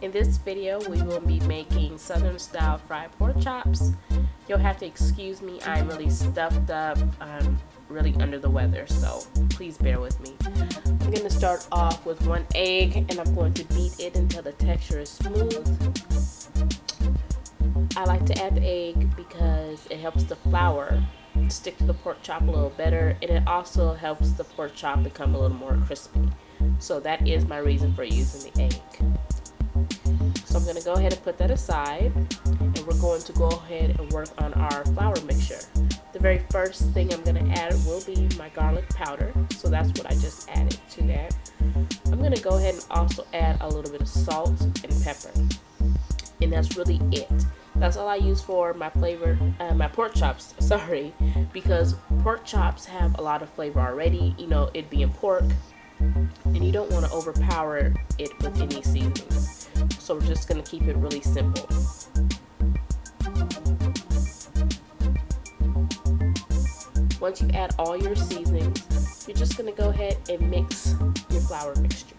In this video, we will be making Southern style fried pork chops. You'll have to excuse me, I'm really stuffed up. I'm really under the weather, so please bear with me. I'm going to start off with 1 egg, and I'm going to beat it until the texture is smooth. I like to add the egg because it helps the flour stick to the pork chop a little better, and it also helps the pork chop become a little more crispy. So that is my reason for using the egg. So I'm going to go ahead and put that aside, and we're going to go ahead and work on our flour mixture. The very first thing I'm going to add will be my garlic powder, so that's what I just added to that. I'm going to go ahead and also add a little bit of salt and pepper, and that's really it. That's all I use for my my pork chops, because pork chops have a lot of flavor already, it being pork, and you don't want to overpower it with any seasonings. So we're just going to keep it really simple. Once you add all your seasonings, you're just going to go ahead and mix your flour mixture.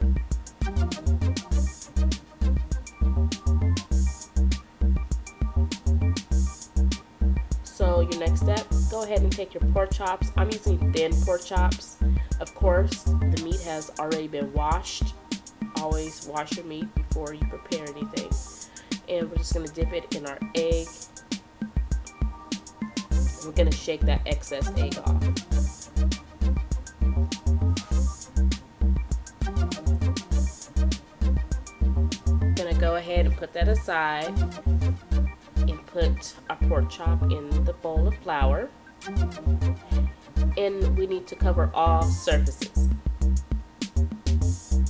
So your next step, go ahead and take your pork chops. I'm using thin pork chops. Of course, the meat has already been washed. Always wash your meat before you prepare anything. And we're just going to dip it in our egg. We're going to shake that excess egg off. Going to go ahead and put that aside and put our pork chop in the bowl of flour. And we need to cover all surfaces.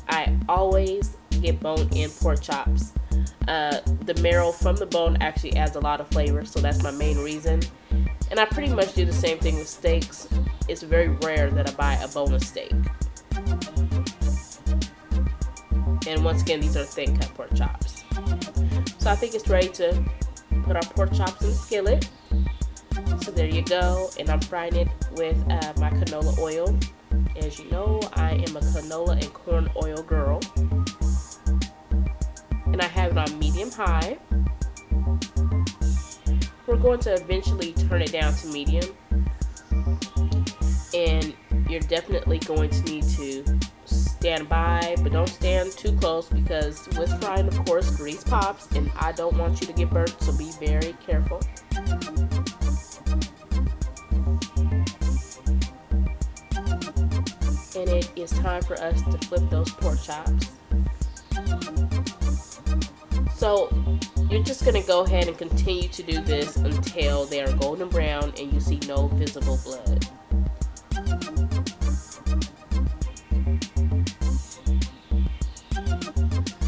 I always get bone-in pork chops. The marrow from the bone actually adds a lot of flavor, so that's my main reason. And I pretty much do the same thing with steaks. It's very rare that I buy a boneless steak. And once again, these are thin cut pork chops. So I think it's ready to put our pork chops in the skillet. So there you go, and I'm frying it with my canola oil. As you know, I am a canola and corn oil girl. And I have it on medium-high. We're going to eventually turn it down to medium. And you're definitely going to need to stand by, but don't stand too close, because with frying, of course, grease pops, and I don't want you to get burnt, so be very careful. And it is time for us to flip those pork chops. So you're just going to go ahead and continue to do this until they are golden brown and you see no visible blood.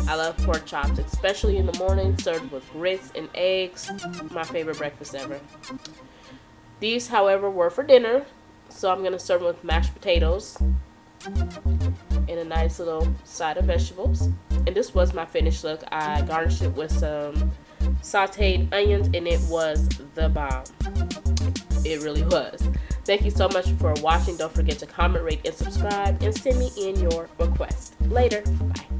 I love pork chops, especially in the morning, served with grits and eggs. My favorite breakfast ever. These, however, were for dinner, so I'm going to serve them with mashed potatoes and a nice little side of vegetables. And this was my finished look. I garnished it with some sauteed onions, and it was the bomb. It really was. Thank you so much for watching. Don't forget to comment, rate, and subscribe, and send me in your request. Later. Bye.